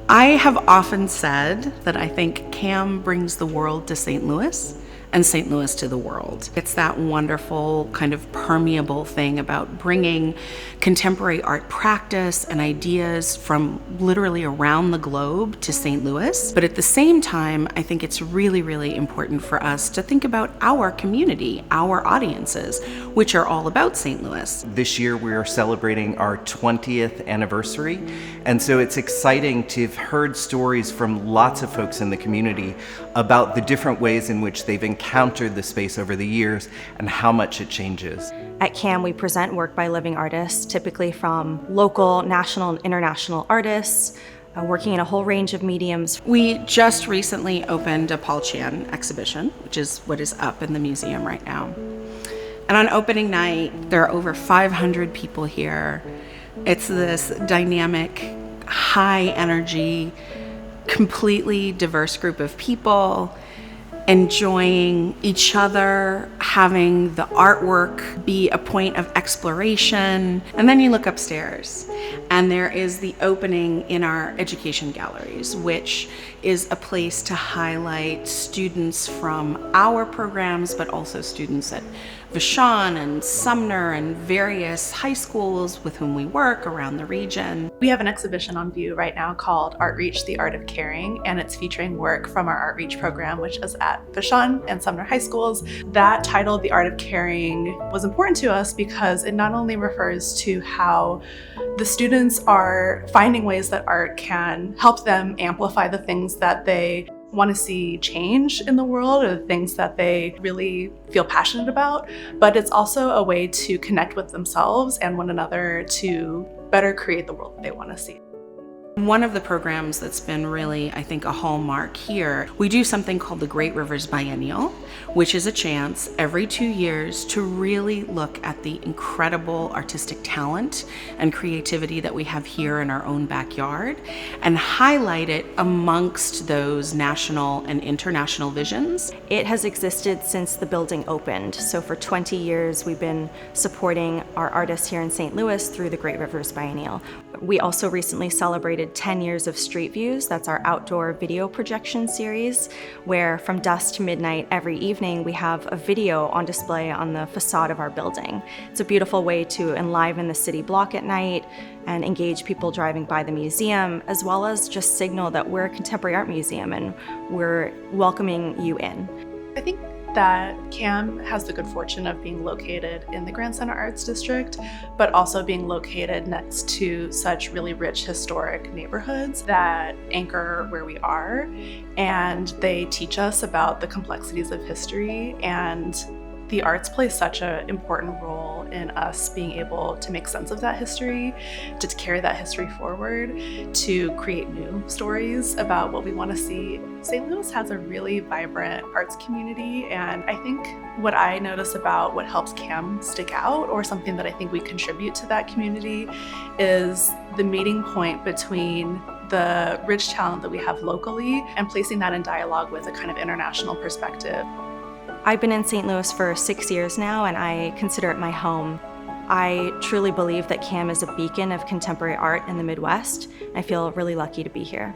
I have often said that I think CAM brings the world to St. Louis and St. Louis to the world. It's that wonderful kind of permeable thing about bringing contemporary art practice and ideas from literally around the globe to St. Louis. But at the same time, I think it's really, really important for us to think about our community, our audiences, which are all about St. Louis. This year we are celebrating our 20th anniversary, and so it's exciting to have heard stories from lots of folks in the community about the different ways in which they've encountered the space over the years and how much it changes. At CAM, we present work by living artists, typically from local, national, and international artists, working in a whole range of mediums. We just recently opened a Paul Chan exhibition, which is what is up in the museum right now. And on opening night, there are over 500 people here. It's this dynamic, high energy, completely diverse group of people enjoying each other, having the artwork be a point of exploration. And then you look upstairs and there is the opening in our education galleries, which is a place to highlight students from our programs, but also students at Vashon and Sumner and various high schools with whom we work around the region. We have an exhibition on view right now called Artreach, the Art of Caring, and it's featuring work from our Artreach program, which is at Vashon and Sumner high schools. That title, The Art of Caring, was important to us because it not only refers to how the students are finding ways that art can help them amplify the things that they want to see change in the world or the things that they really feel passionate about, but it's also a way to connect with themselves and one another to better create the world that they want to see. One of the programs that's been really, I think, a hallmark here, we do something called the Great Rivers Biennial, which is a chance every 2 years to really look at the incredible artistic talent and creativity that we have here in our own backyard and highlight it amongst those national and international visions. It has existed since the building opened. So for 20 years, we've been supporting our artists here in St. Louis through the Great Rivers Biennial. We also recently celebrated 10 years of Street Views. That's our outdoor video projection series, where from dusk to midnight every evening, we have a video on display on the facade of our building. It's a beautiful way to enliven the city block at night and engage people driving by the museum, as well as just signal that we're a contemporary art museum and we're welcoming you in. I think that CAM has the good fortune of being located in the Grand Center Arts District, but also being located next to such really rich historic neighborhoods that anchor where we are, and they teach us about the complexities of history, and the arts play such an important role in us being able to make sense of that history, to carry that history forward, to create new stories about what we want to see. St. Louis has a really vibrant arts community, and I think what I notice about what helps CAM stick out, or something that I think we contribute to that community, is the meeting point between the rich talent that we have locally and placing that in dialogue with a kind of international perspective. I've been in St. Louis for 6 years now, and I consider it my home. I truly believe that CAM is a beacon of contemporary art in the Midwest. I feel really lucky to be here.